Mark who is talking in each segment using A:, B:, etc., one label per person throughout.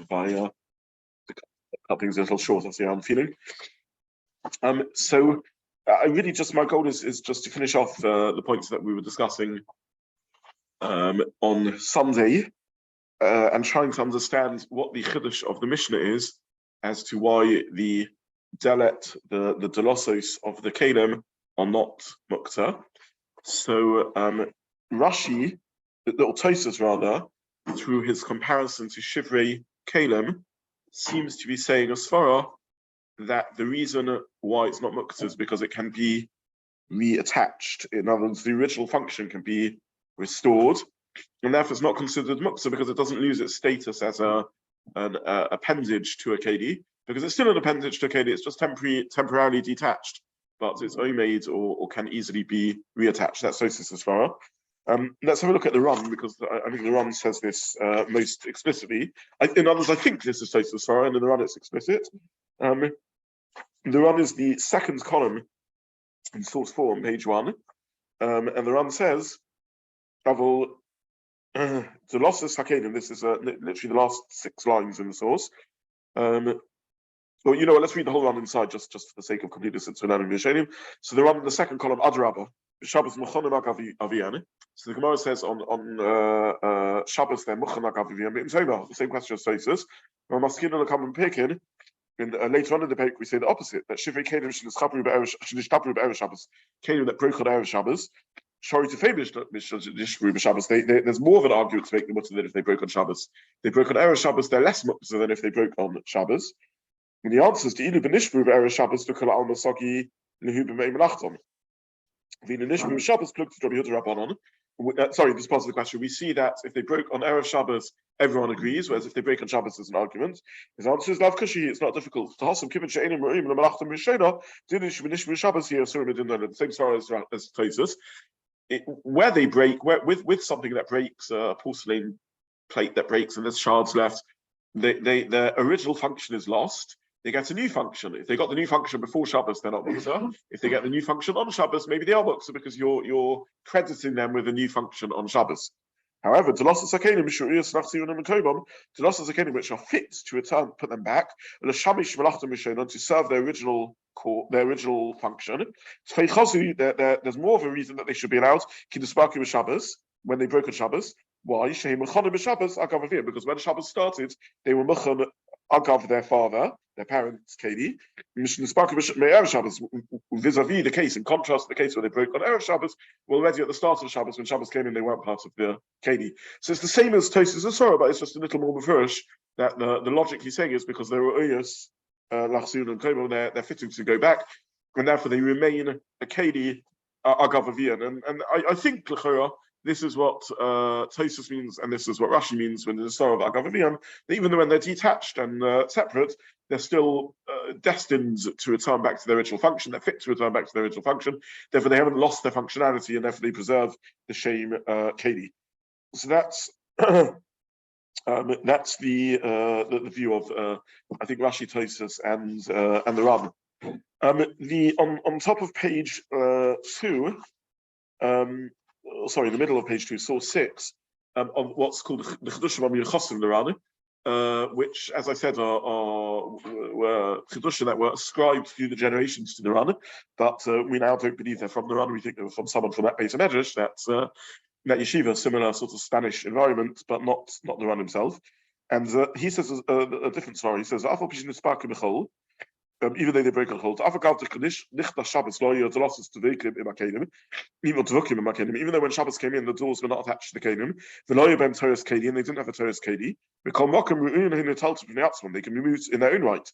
A: by cut things a little short. That's how I'm feeling. So I really just, my goal is just to finish off the points that we were discussing on Sunday, and trying to understand what the chiddush of the Mishnah is as to why the delet, the dolosos of the HaKelim are not Muktza. So Rashi, or Tosfos rather, through his comparison to Shivrei HaKelim, seems to be saying a svara that the reason why it's not Muktza is because it can be reattached. In other words, the original function can be restored, and therefore it's not considered Muktza because it doesn't lose its status as an appendage to a KD, because it's still an appendage to a KD, it's just temporarily detached, but it's omeid or can easily be reattached. That's Tosfos svara. Let's have a look at the Run, because I think the Run says this most explicitly. In others, I think this is Tosfos svara, and in the Run it's explicit. The Run is the second column in source 4 on page 1, and the Run says, Daltoteihem, this is literally the last 6 lines in the source. Well, you know what, let's read the whole Run inside, just for the sake of completeness, since we're learning Yeshiva. So the Run in the second column, Adrabah, Shabbos Mechonim Avian. So the Gemara says on Shabbos they're Mechonim Avian, but in Torah, the same question as Tosfos. Maskin will come and pick in. And later on in the paper, we say the opposite, that Shivrei HaKelim should Chavruta be'erev Shabbos, HaKelim that broke on erev Shabbos, sorry to finish Nishbru b'Shabbos. There's more of an argument to make them mutter than if they broke on Shabbos. They broke on erev Shabbos, they're less mutter than if they broke on Shabbos. And the answer is to ilu b'Nishbru be'erev Shabbos to kol alma sagi lehu b'mei melachton. V'in Nishbru b'Shabbos plug to Rabbi Rabbanon. Sorry, this part of the question. We see that if they broke on erev Shabbos, everyone agrees, whereas if they break on Shabbos, there's an argument. His answer is lav kushi. It's not difficult. To hasam kibbutz she'enim ro'im le'melachton b'shena dinish b'nishbru Shabbos here surim edin the same story as Tosfos. Where they break, with something that breaks, a porcelain plate that breaks and there's shards left, their original function is lost. They get a new function. If they got the new function before Shabbos, they're not Muktza. If they get the new function on Shabbos, maybe they are Muktza because you're crediting them with a new function on Shabbos. However, Daltoteihem which are fit to return, put them back, to serve their original function. There's more of a reason that they should be allowed when they broke on Shabbos. Why? Because when Shabbos started, they were Mechan Agav their father, their parents, Kedi, vis-a-vis the case, in contrast to the case where they broke on Erev Shabbos, well, already at the start of Shabbos, when Shabbos came in, they weren't part of the Kedi. So it's the same as Tosfos and Sorah, but it's just a little more mafurish that the logic he's saying is because they were Uyas, Lachsun and Kobo, they're fitting to go back, and therefore they remain a Kedi Agav Avian. And I think, L'chora, this is what Tosfos means, and this is what Rashi means when there's a Sorah of Agav Avian, that even though when they're detached and separate, they're still destined to return back to their original function. They're fit to return back to their original function. Therefore, they haven't lost their functionality, and therefore they preserve the shame Kedi. So that's the view of I think Rashi, Tosfos, and the Ram. On top of page 2. Sorry, the middle of page 2, source 6, on what's called the Chidushim HaMiyuchosim L'Rana, which, as I said, were Chidushim that were ascribed through the generations to the Rana, but we now don't believe they're from the Rana. We think they were from someone from that Beit HaMedrash, that yeshiva, similar sort of Spanish environment, but not the Rana himself. And he says a different story. He says, even though they break on hold, even though when Shabbos came in, the doors were not attached to the HaKelim, and they didn't have a Torah's Kedi. They can be moved in their own right.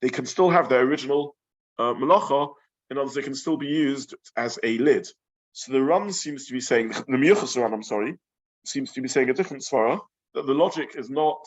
A: They can still have their original melacha, in other words, they can still be used as a lid. So the Ram seems to be saying, the Miyuchas Ram, seems to be saying a different svara, that the logic is not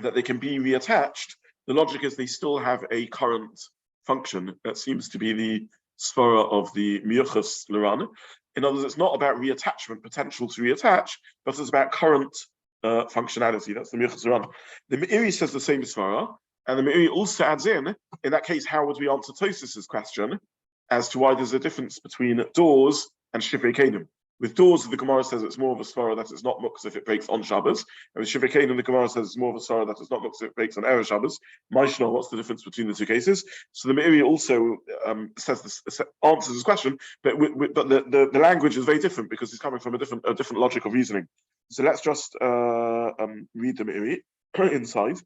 A: that they can be reattached. The logic is they still have a current function. That seems to be the svara of the Miyuchas L'Ran. In other words, it's not about reattachment, potential to reattach, but it's about current functionality. That's the Miyuchas L'Ran. The Meiri says the same svara, and the Meiri also adds in that case, how would we answer Tosfos' question as to why there's a difference between doors and Shivrei HaKelim? With doors, the Gemara says it's more of a svara that it's not muktza if it breaks on Shabbos. And with Shiur, the Gemara says it's more of a svara that it's not muktza if it breaks on Erev Shabbos. Maishna, what's the difference between the two cases? So the Meiri also answers this question, but the language is very different because it's coming from a different logic of reasoning. So let's just read the Meiri inside.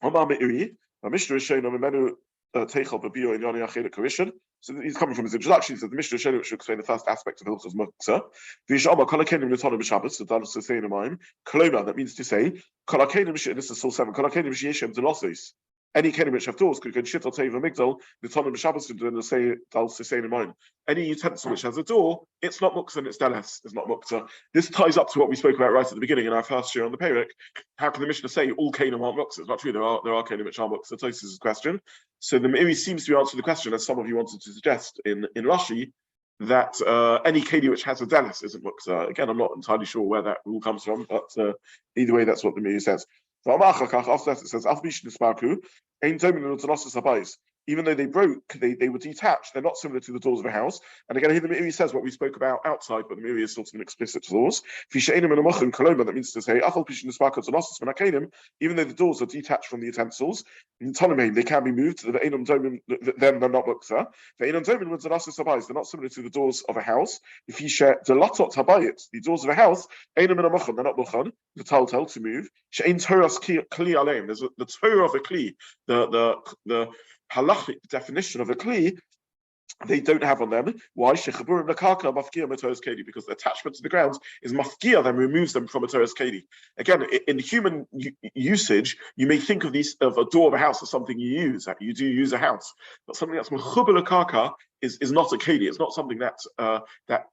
A: Amar Meiri, Mishnah Rishon Menu Teichel Babio in Yoni Achel Karishan. So he's coming from his introduction. He says the Mishnah Rishon, which should explain the first aspect of Hilchos Muktza. V'yishama Kol HaKelim Nitana B'Shabbos. So that's the same in mind. Koloma, that means to say Kol HaKelim. This is Soul 7. Kol HaKelim Sheyeshem Delosos. Any kelim which have doors could go shit or teva migdal, the tonim b'Shabbos and the say Daltoteihem say in mind. Any utensil which has a door, it's not Muktza and it's deles, it's not Muktza. This ties up to what we spoke about right at the beginning in our first year on the Perek. How can the Mishnah say all kelim aren't Muktza? It's not true. There are kelim which are Muktza. Tosfos' question. So the Meiri seems to be answering the question, as some of you wanted to suggest in Rashi, that any keli which has a deles isn't Muktza. Again, I'm not entirely sure where that rule comes from, but either way, that's what the Meiri says. After that, it says, even though they broke, they were detached, they're not similar to the doors of a house. And again, here the Meiri says what we spoke about outside, but the Meiri is sort of an explicit clause. That means to say, even though the doors are detached from the utensils, they can be moved, then they're not Muktza. They're not similar to the doors of a house. If you share the doors of a house, they're not Muchan, the Taltel to move. There's the Torah of a Kli, the halachic definition of a kli, they don't have on them. Why? Because the attachment to the ground is mafkia, then removes them from a Torah's keli. Again, in human usage, you may think of a door of a house as something you use. You do use a house, but something that's mechuber l'karka is not a keli. It's not something that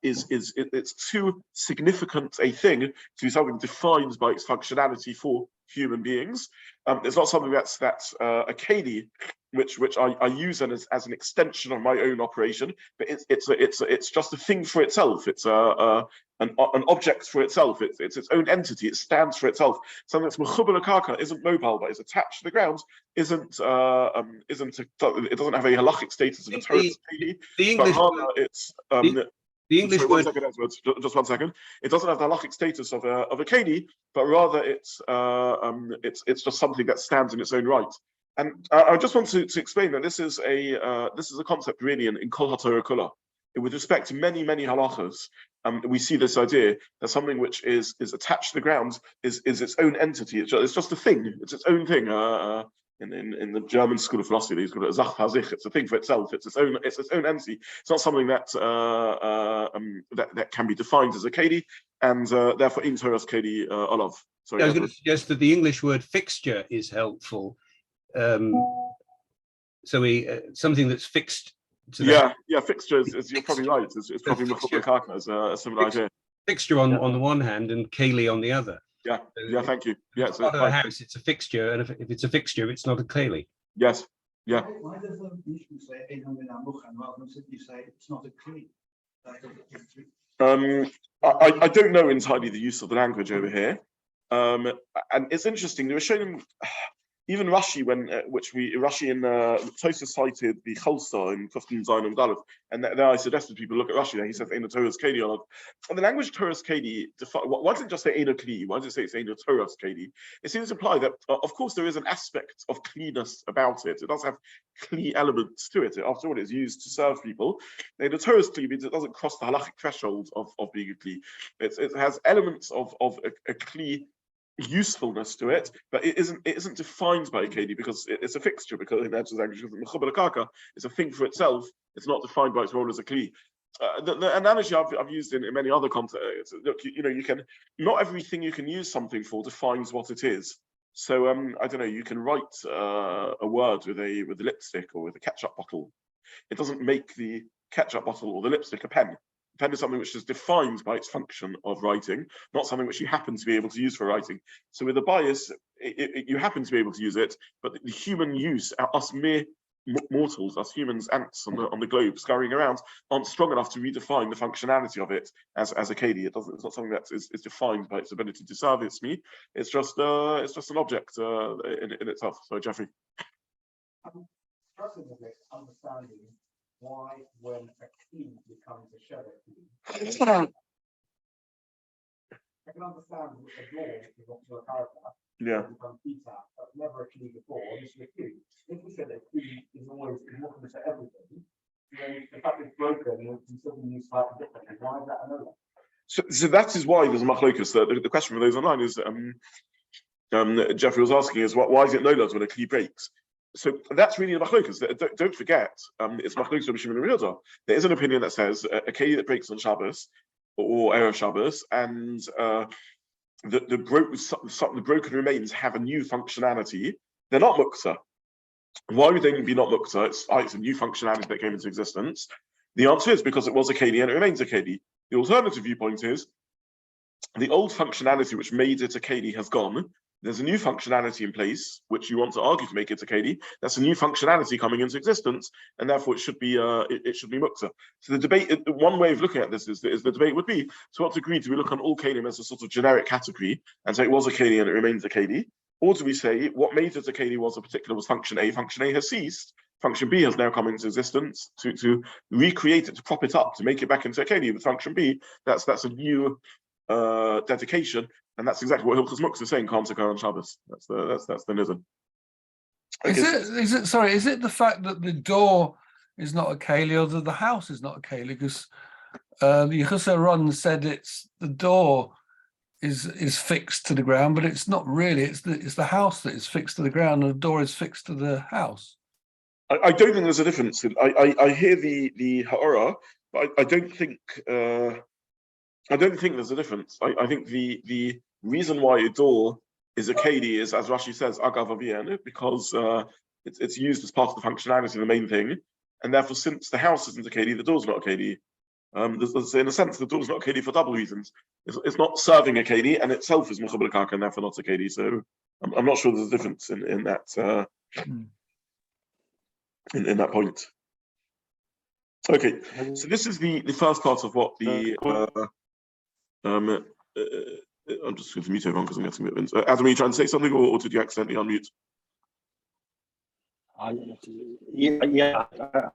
A: it's too significant a thing to be something defined by its functionality for human beings. It's not something that's a keli, which I use as an extension of my own operation, but it's just a thing for itself. It's an object for itself. It's its own entity. It stands for itself. Something that's mechuber l'karka, isn't mobile, but is attached to the ground. It doesn't have a halachic status of a Torah keli.
B: The English the English
A: word. Just 1 second. It doesn't have the halachic status of a keli, but rather it's just something that stands in its own right. And I just want to explain that this is a concept really in Kol HaTorah Kula. With respect to many the we see this idea that something which is attached to the ground is its own entity. It's just a thing. It's its own thing. In the German school of philosophy, they call it Zach Hazich. It's a thing for itself. It's its own entity. It's not something that can be defined as a keli, and therefore in Torah's keli olav. Sorry,
B: I was going to suggest that the English word fixture is helpful. Something that's fixed.
A: Yeah, fixture is you're probably right. It's probably mechuber l'karka as a similar idea.
B: Fixture on the one hand and keli on the other.
A: Yeah, thank you. Yeah,
B: it's not a house, it's a fixture, and if it's a fixture, it's not a keli.
A: Yes, yeah.
C: Why does the Mishnah say rather than simply say it's not a keli?
A: I don't know entirely the use of the language over here, and it's interesting. The Rishonim, even Rashi, Rashi in Tosfos cited the Chalsa in Kuftin Zayin and Daleth, and there I suggested people look at Rashi there. He says Eino Torah's Keli on, and the language Torah's Keli. Why does it just say Eino Kli? Why does it say it's Eino Torah's Keli? It seems to imply that of course there is an aspect of cleanness about it. It does have Kli elements to it. After all, it's used to serve people. Eino Torah's Kli means it doesn't cross the halachic threshold of being a Kli. It has elements of a Kli usefulness to it, but it isn't defined by a keli because it's a fixture, because in Edge's language, mechuber l'karka is a thing for itself. It's not defined by its role as a keli. The analogy I've used in many other contexts, look, you can, not everything you can use something for defines what it is. So I don't know, you can write a word with a lipstick or with a ketchup bottle. It doesn't make the ketchup bottle or the lipstick a pen. Pen is something which is defined by its function of writing, not something which you happen to be able to use for writing. So with a bias, you happen to be able to use it, but the human use, us mere mortals, us humans, ants on the globe scurrying around, aren't strong enough to redefine the functionality of it as a keli. It's not something that is defined by its ability to serve its me. It's just an object in itself. So Jeffrey.
C: I'm struggling with understanding why, when a key becomes a shadow key, I can understand a door is not to a character.
A: Yeah.
C: But never a key before. This is a key. If we said that key is always not going to say everything, then the fact it's broken, you can still be used slightly differently. Why is that another?
A: So that is why there's a machlokus. The question for those online is, Jeffrey was asking is, why is it nolad when a kli breaks? So that's really the machlokus. Don't forget, it's machlokus Rabbi Shimon and Rabbi Yehuda. There is an opinion that says a kli that breaks on Shabbos or Erev Shabbos, and the broken remains have a new functionality. They're not Muktza. Why would they be not Muktza? It's a new functionality that came into existence. The answer is because it was a keli and it remains a keli. The alternative viewpoint is the old functionality which made it a keli has gone. There's a new functionality in place which you want to argue to make it a keli. That's a new functionality coming into existence, and therefore it should be Muktza. So the debate, one way of looking at this is the debate would be, to what degree do we look on all kelim as a sort of generic category and say it was a keli and it remains a keli, or do we say what made it a keli was function A has ceased, function B has now come into existence, to recreate it, to prop it up, to make it back into a keli with function B. That's a new dedication, and that's exactly what Hilchos Muktza is saying. Can't occur on Shabbos. That's the nizam. Okay.
D: Is it the fact that the door is not a keli, or that the house is not a keli? Because Yehusa Ron said it's the door is fixed to the ground, but it's not really. It's the house that is fixed to the ground, and the door is fixed to the house.
A: I don't think there's a difference. I hear the ha'ara, but I don't think there's a difference. I think the reason why a door is a keli is, as Rashi says, agav avien, because it's used as part of the functionality of the main thing, and therefore, since the house isn't a keli, the door's not a keli. In a sense, the door's not a keli for double reasons. It's not serving a keli, and itself is mechaber l'karka, and therefore not a keli. So I'm not sure there's a difference in that in that point. Okay, so this is the first part of what the I'm just going to mute everyone because I'm getting a bit of Adam, are you trying to say something, or did you accidentally unmute?
E: Yeah, I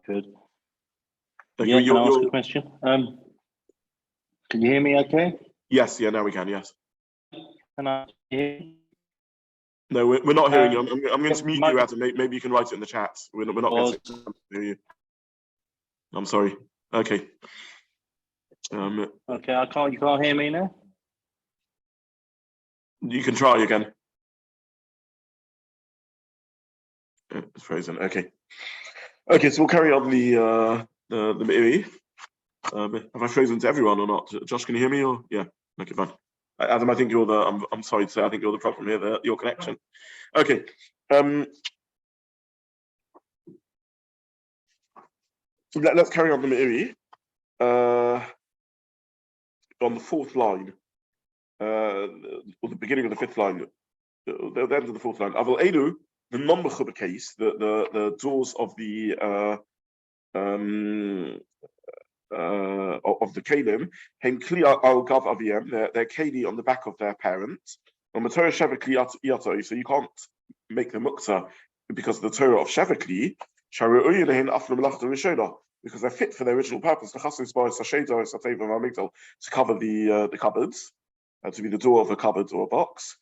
E: could.
A: Okay,
E: Can I ask a question? Can you hear me okay?
A: Yes, now we can, yes.
E: Can I hear?
A: No, we're not hearing you. I'm going to mute you, Adam. Maybe you can write it in the chat. We're not getting to hear you. I'm sorry. Okay.
E: Okay, you can't hear me now?
A: You can try again. It's frozen. Okay. Okay, so we'll carry on the Meiri. Have I frozen to everyone or not? Josh, can you hear me? Or yeah. Okay, fine. Adam, I think you're the. I'm sorry to say, I think you're the problem here. Your connection. Okay. Let's carry on the Meiri. On the fourth line, or the beginning of the fifth line, the end of the fourth line. Aval Elu, the non-mechuber case, the doors of the kelim, hem kli al gav aviem, they're keli on the back of their parents. On the Torah sheva kli yato, so you can't make the Muktza because of the Torah of sheva kli. Sharu'uyin lehin aflu melachot rishona, because they're fit for their original purpose, to cover the cupboards, to be the door of a cupboard or a box.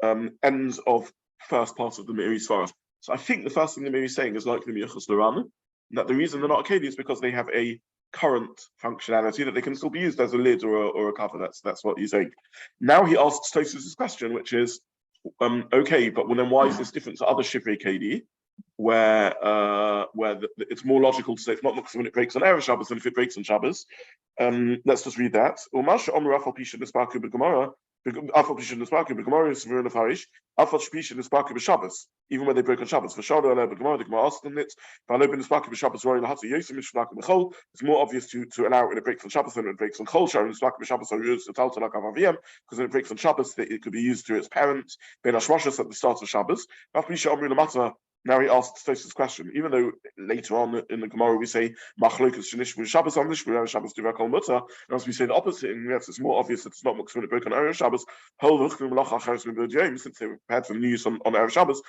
A: Ends of first part of the Meiri Svarah. So I think the first thing the Meiri is saying is likely Miyachos L'Ran, that the reason they're not a keli is because they have a current functionality that they can still be used as a lid or a cover. That's what he's saying. Now he asks Tosfos' question, which is, okay, but then why is this different to other Shivrei keli, where it's more logical to say it's not Muktza when it breaks on Erev Shabbos than if it breaks on Shabbos. Let's just read that. Even when they break on Shabbos. It's more obvious to allow it when it breaks on Shabbos than when it breaks on Chol. Because when it breaks on Shabbos, it could be used to its parents, Ben Hashmashas at the start of Shabbos. Now he asks Tosfos' question, even though later on in the Gemara we say Machlokas Shenishbu Shabbos on Nishbu Shabbos Divrei Kol Mutter, and as we say the opposite, and yes, it's more obvious that it's not Muktza when it broke on Erev Shabbos. Since they were prepared for the news on Erev Shabbos,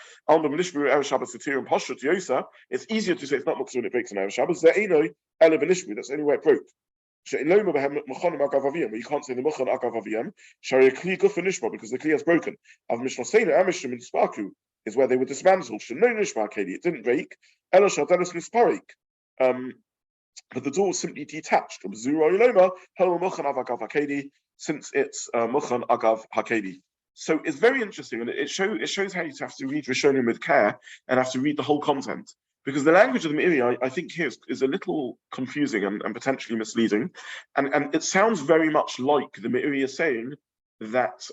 A: it's easier to say it's not Muktza when it breaks on Erev Shabbos. That's the only way it broke. she'eloma behem mechonim agav aviyim, where you can't say the mechon agav aviyim, shari kli guf nishma, because the kli has broken. Av mishnaseinu amishim in sparku is where they were dismantled. Sheno nishma keli, it didn't break. Elo shadelis nisparik. But the door was simply detached. Since it's mechon agav hakedi. So it's very interesting, and it shows how you have to read Rishonim with care and have to read the whole content. Because the language of the Meiri, I think here is a little confusing and potentially misleading. And it sounds very much like the Meiri is saying that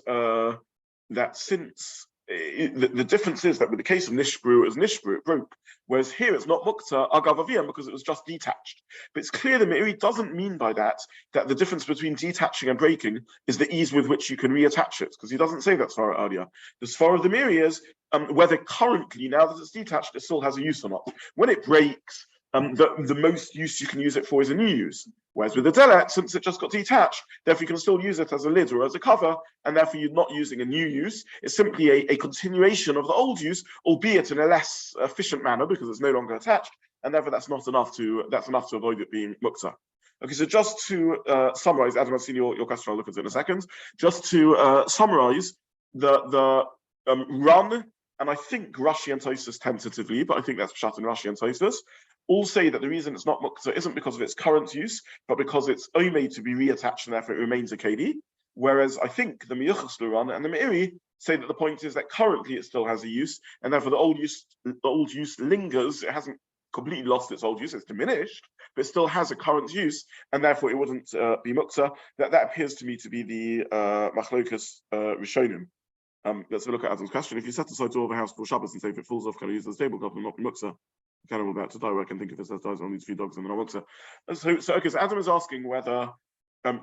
A: since the difference is that with the case of Nishbru, it was Nishbru, it broke. Whereas here it's not Muktza, Agav Aviyam, because it was just detached. But it's clear the Meiri doesn't mean by that the difference between detaching and breaking is the ease with which you can reattach it, because he doesn't say that Svara earlier. The Svara of the Meiri is whether currently, now that it's detached, it still has a use or not. When it breaks, the most use you can use it for is a new use. Whereas with the delet, since it just got detached, therefore you can still use it as a lid or as a cover, and therefore you're not using a new use. It's simply a continuation of the old use, albeit in a less efficient manner because it's no longer attached, and therefore that's enough to avoid it being muktzah. Okay, so just to summarize, Adam, I've seen your question. I'll look at it in a second. Just to summarize the run, and I think Rashi and Tosfos tentatively, but I think that's Pshat in Rashi and Tosfos, all say that the reason it's not Muktza isn't because of its current use, but because it's only made to be reattached and therefore it remains a Kedi. Whereas I think the Miyuchas Luran and the Meiri say that the point is that currently it still has a use, and therefore the old use lingers. It hasn't completely lost its old use; it's diminished, but it still has a current use, and therefore it wouldn't be Muktza. That appears to me to be the Machlokas Rishonim. Let's have a look at Adam's question. If you set aside door of a house for Shabbos and say if it falls off, can I use it as a tabletop and not be Muktza? Kind of about to die, where I can think if it says dies on these few dogs and then I Muktza. So Adam is asking whether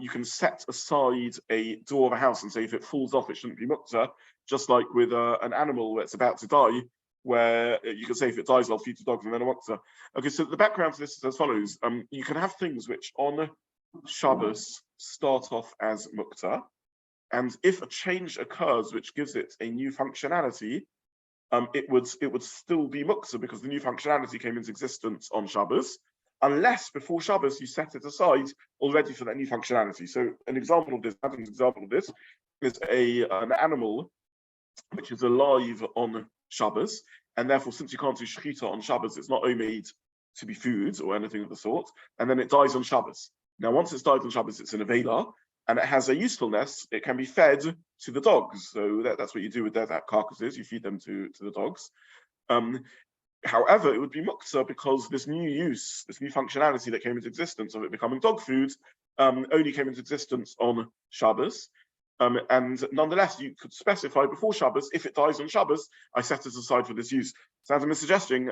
A: you can set aside a door of a house and say if it falls off, it shouldn't be Muktza, just like with an animal that's about to die, where you can say if it dies, I'll feed the dogs and then a Muktza. Okay, so the background to this is as follows. You can have things which on Shabbos start off as Muktza, and if a change occurs which gives it a new functionality, it would still be Muktza because the new functionality came into existence on Shabbos, unless before Shabbos you set it aside already for that new functionality. So an example of this, Adam's example of this, is an animal which is alive on Shabbos, and therefore since you can't do shechita on Shabbos, it's not made to be food or anything of the sort, and then it dies on Shabbos. Now once it's died on Shabbos, it's an avela, and it has a usefulness. It can be fed to the dogs. So that's what you do with that carcasses. You feed them to the dogs. However, it would be Muktza because this new use, this new functionality that came into existence of it becoming dog food, only came into existence on Shabbos. And nonetheless, you could specify before Shabbos, if it dies on Shabbos, I set it aside for this use. So Adam is suggesting,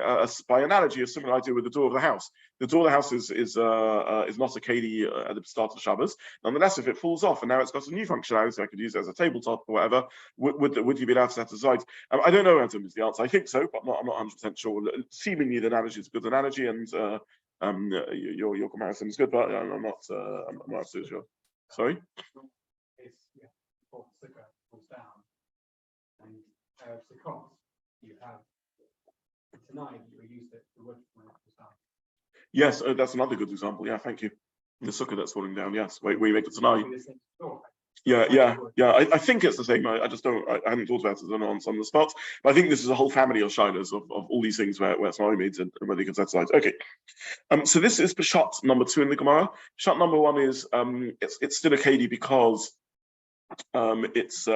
A: by analogy, a similar idea with the door of the house. The door of the house is not a Kedi at the start of Shabbos. Nonetheless, if it falls off and now it's got a new functionality, I could use it as a tabletop or whatever, would you be allowed to set it aside? I don't know, Adam, is the answer. I think so, but I'm not 100% sure. Seemingly, the analogy is a good analogy, and your comparison is good, but I'm not absolutely sure. Sorry?
C: Before the sukkah falls down, and Sukkot, you have tonight you use it for wood when it falls down.
A: Yes, that's another good example. Yeah, thank you. The sukkah that's falling down. Yes, where you make it tonight. Yeah. I think it's the same. I just don't. I hadn't thought about it on some of the spots. But I think this is a whole family of shilas of all these things where it's not made and whether you can set aside. Okay. So this is Pshat number 2 in the Gemara. Pshat number 1 is it's still a Kedi because it's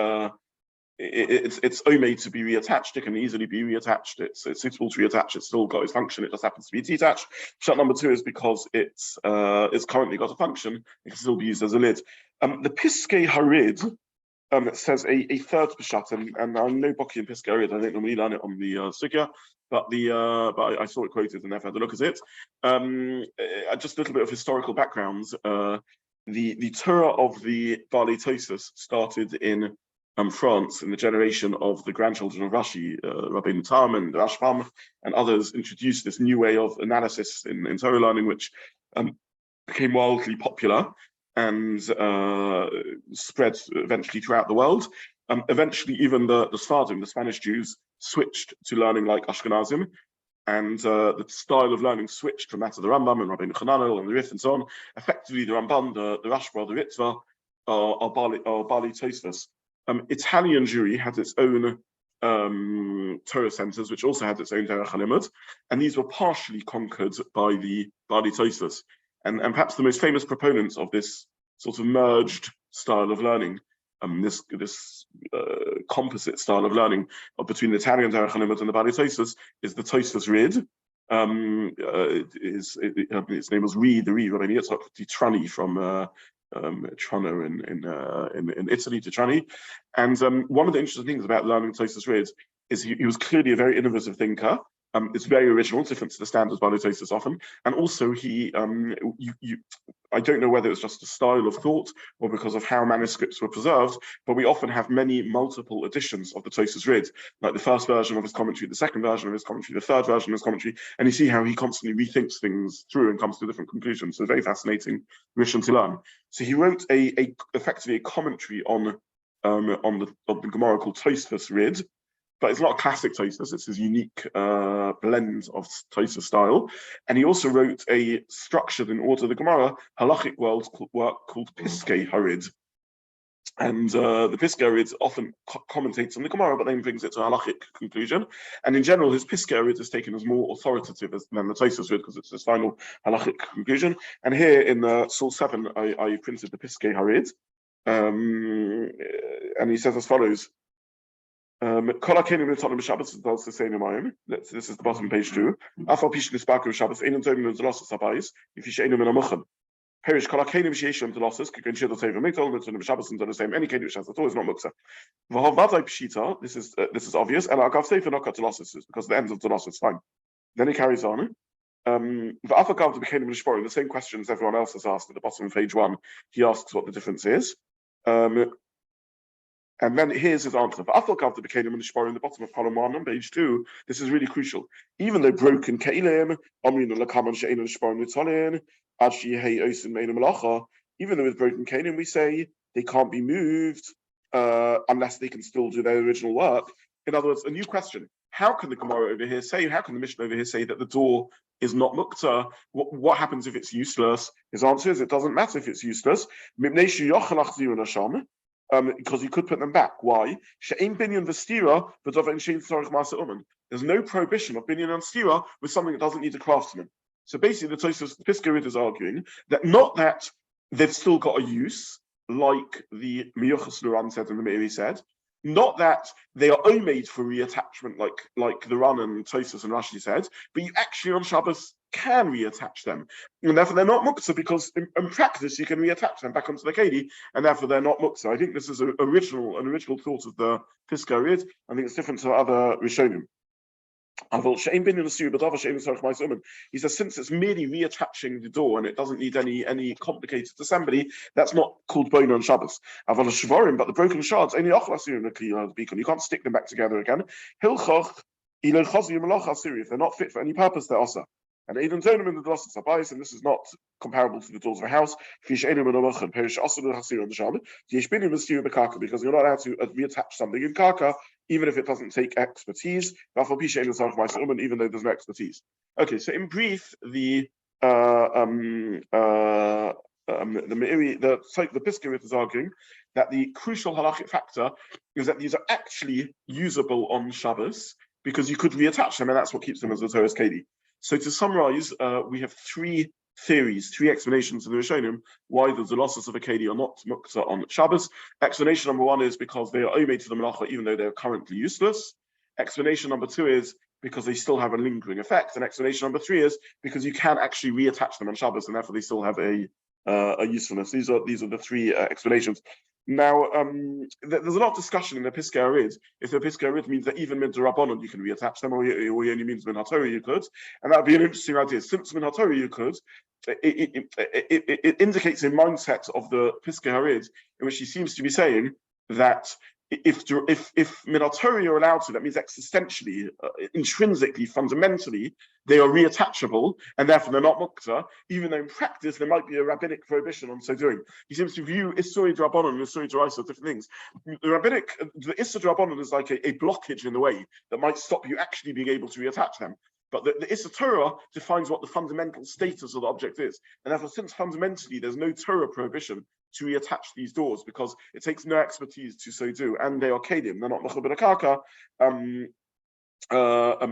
A: made to be reattached. It can easily be reattached. It's suitable to reattach. It's still got its function. It just happens to be detached. Pshat number 2 is because it's currently got a function. It can still be used as a lid. The Piskei Harid says a third Pshat, and I know Boki and Piskei Harid. I don't normally learn it on the Sugya, but I saw it quoted and therefore had a look at it. Just a little bit of historical background. The Torah of the Baalei Tosfos started in France in the generation of the grandchildren of Rashi, Rabbi Tam and Rashbam and others introduced this new way of analysis in Torah learning, which became wildly popular and spread eventually throughout the world. Eventually, even the Sfardim, the Spanish Jews, switched to learning like Ashkenazim. and the style of learning switched from that of the Rambam and Rabbi Hananel and the Rif and so on. Effectively, the Ramban, the Rashba, the Ritva are Bali Tosfos. Italian Jewry had its own Torah centers, which also had its own Derech HaLimud, and these were partially conquered by the Bali Tosfos. And perhaps the most famous proponents of this sort of merged style of learning, this composite style of learning between the Italian Derech HaLimud and the Bali Tosfos, is the Tosfos Rid. His name was Reed, Rabbi Yitzchak Titrani from Trano in Italy, Titrani. And one of the interesting things about learning Tosfos Rid is he was clearly a very innovative thinker. It's very original, different to the standards Bali Tosfos often, and also he, I don't know whether it's just a style of thought or because of how manuscripts were preserved, but we often have many multiple editions of the Tosfos Rid, like the first version of his commentary, the second version of his commentary, the third version of his commentary, and you see how he constantly rethinks things through and comes to different conclusions. So very fascinating mission to learn. So he wrote effectively a commentary on the Gemara called Tosfos Rid. But it's not a classic Tosfos, it's his unique blend of Tosfos style. And he also wrote a structured in order the Gemara halachic work called Piskei Harid. And the Piskei Harid often commentates on the Gemara, but then brings it to a halachic conclusion. And in general, his Piskei Harid is taken as more authoritative than the Tosfos Rid because it's his final halachic conclusion. And here in Soul 7, I printed the Piskei Harid. And he says as follows. This is the bottom page 2. Perish kol HaKelim she'esham delosses could consider Teva Mikdal and the Shabbos and the same any Kelim which has the Torah is not Muktza. V'havadai pshita. This is obvious. And Agav Sefer Nokat delosses is because the ends of delosses fine. Then he carries on. V'afagav became the same questions everyone else has asked at the bottom of page 1. He asks what the difference is. And then here's his answer. In the bottom of column 1 on page 2, this is really crucial. Even though broken kelim, even though with broken kelim we say they can't be moved unless they can still do their original work. In other words, a new question. How can the Gemara over here say, how can the Mishnah over here say that the door is not Muktza? What happens if it's useless? His answer is it doesn't matter if it's useless. Because you could put them back. Why? There's no prohibition of binyan and stira with something that doesn't need a craftsman. So basically, the Tosfos Piskei Harid is arguing that not that they've still got a use, like the Miyuchas Luran said and the Meiri said, not that they are made for reattachment, like the Ran and Tosfos and Rashi said, but you actually on Shabbos can reattach them, and therefore they're not Muktza because in practice you can reattach them back onto the Kedi, and therefore they're not Muktza. I think this is an original thought of the Piskei Harid. I think it's different to other Rishonim. He says since it's merely reattaching the door and it doesn't need any complicated assembly, that's not called bone on Shabbos. But the broken shards, you can't stick them back together again. If they're not fit for any purpose, they're osa. And even Zonim in the Daltoteihem Abayis, and this is not comparable to the doors of a house, because you're not allowed to reattach something in Karka, even if it doesn't take expertise, even though there's no expertise. Okay, so in brief, the Piskei Harid is arguing that the crucial halachic factor is that these are actually usable on Shabbos because you could reattach them, and that's what keeps them as the Torah's Kedi. So to summarize, we have three explanations in the Rishonim why the losses of a Kedi are not Muktza on Shabbos. Explanation number 1 is because they are made to the melachot even though they're currently useless. Explanation number 2 is because they still have a lingering effect. And explanation number 3 is because you can actually reattach them on Shabbos and therefore they still have a usefulness. These are the 3 explanations. Now, there's a lot of discussion in the Piskei Harid. If the Piskei Harid means that even min d'Rabbanan you can reattach them, or he only means min HaTorah you could, and that would be an interesting idea. Since min HaTorah you could, it indicates a mindset of the Piskei Harid in which he seems to be saying that if min HaTorah you're allowed to, that means existentially, intrinsically, fundamentally, they are reattachable, and therefore they're not Muktza, even though in practice there might be a rabbinic prohibition on so doing. He seems to view Isuri D'Rabbanan and Isuri D'Oraisa as different things. The Isur D'Rabbanan is like a blockage in the way that might stop you actually being able to reattach them. But the Issa Torah defines what the fundamental status of the object is. And therefore, since fundamentally there's no Torah prohibition to reattach these doors because it takes no expertise to so do, and they are HaKelim, they're not Mechaber Karka,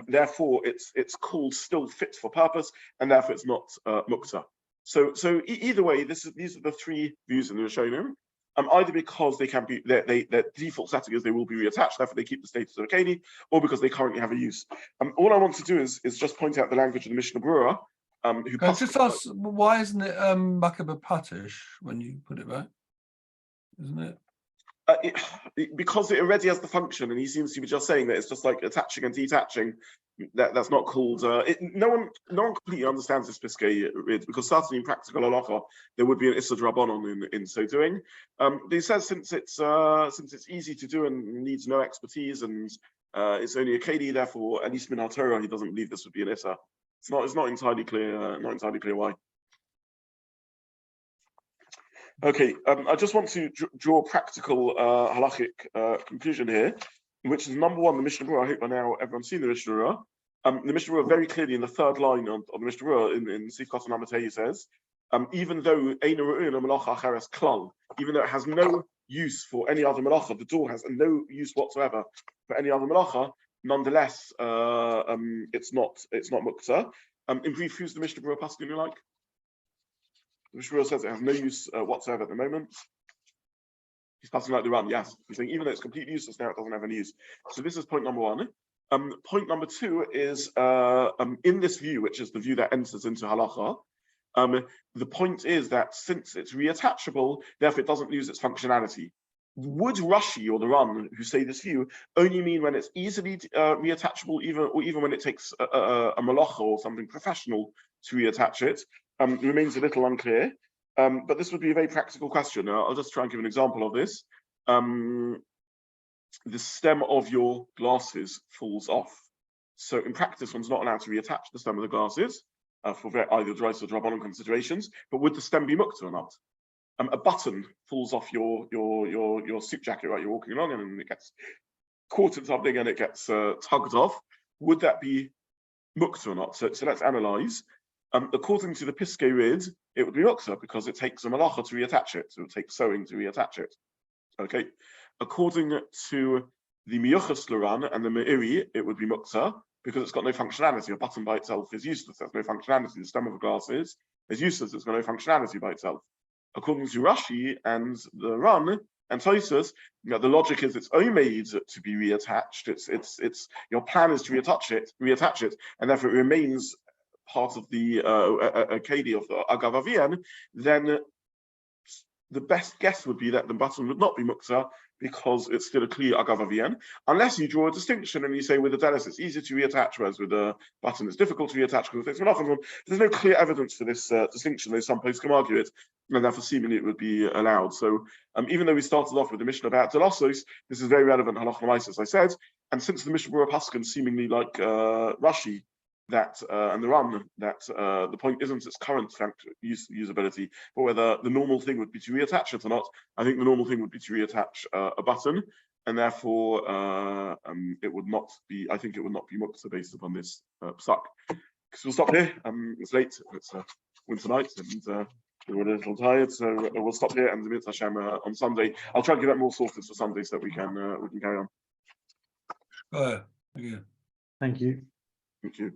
A: therefore it's called still fit for purpose, and therefore it's not Muktza. So either way, these are the three views in the Rishonim. Either because they can be their default setting is they will be reattached, therefore they keep the status of a keli, or because they currently have a use. All I want to do is just point out the language of the Mishnah Berurah. Who
D: Can I just ask, why isn't it Makaber Patish when you put it back? Isn't it?
A: Because it already has the function, and he seems to be just saying that it's just like attaching and detaching. That's not called. No one completely understands this Piskei Rid, because certainly in practical halacha there would be an Issa Drabanon in so doing. He says since it's easy to do and needs no expertise, and it's only a keli, therefore at least min Torah he doesn't believe this would be an Issa. It's not entirely clear. Not entirely clear why. Okay, I just want to draw a practical halachic conclusion here, which is number one, the Mishnah Berurah. I hope by now everyone's seen the Mishnah Berurah. The Mishnah Berurah very clearly in the third line of the Mishnah Berurah in Sifkat Namatei says, even though Eina Ru'una Melacha Acheres Klal, even though it has no use for any other melacha, the door has no use whatsoever for any other melacha, nonetheless, it's not Muktza. In brief, who's the Mishnah Berurah pasuk you like? The Mishnah Berurah says it has no use whatsoever at the moment. He's passing like the run, yes. He's saying even though it's completely useless now, it doesn't have any use. So this is point number one. Point number two is in this view, which is the view that enters into halacha. The point is that since it's reattachable, therefore it doesn't lose its functionality. Would Rashi or the Ran, who say this view, only mean when it's easily reattachable, even when it takes a malacha or something professional to reattach it? Remains a little unclear. But this would be a very practical question. I'll just try and give an example of this. The stem of your glasses falls off. So in practice, one's not allowed to reattach the stem of the glasses for either Drais or Drabanan considerations. But would the stem be Muktza or not? A button falls off your suit jacket, right? You're walking along and it gets caught in something and it gets tugged off. Would that be Muktza or not? So let's analyze. According to the Piskei Rid, it would be Muktza because it takes a malacha to reattach it. So it would take sewing to reattach it. Okay. According to the Miyuchas Laran and the Me'iri, it would be Muktza because it's got no functionality. A button by itself is useless. There's no functionality. The stem of the glass is useless. It's got no functionality by itself. According to Rashi and the Ran and Tosfos, the logic is it's only made to be reattached. It's your plan is to reattach it, and therefore it remains part of the Kedi of the Agav Avian. Then the best guess would be that the button would not be Muktza because it's still a clear Agav Avian, unless you draw a distinction and you say with the Delis it's easy to reattach, whereas with the button it's difficult to reattach because it takes melachot. There's no clear evidence for this distinction, though some posts can argue it, and therefore seemingly it would be allowed. So even though we started off with the Mishnah about Delosos, this is very relevant Halacha L'maaseh, as I said, and since the Mishnah Berurah Paskin seemingly like Rashi, that and the Ran, that the point isn't its current usability, but whether the normal thing would be to reattach it or not. I think the normal thing would be to reattach a button, and therefore it would not be. I think it would not be Muktza based upon this psak. So we'll stop here. It's late. It's winter night, and we're a little tired, so we'll stop here. And the Mitzvah Hashem on Sunday. I'll try and give out more sources for Sunday so that we can carry on.
D: Thank you.
E: Thank you.
A: Thank you.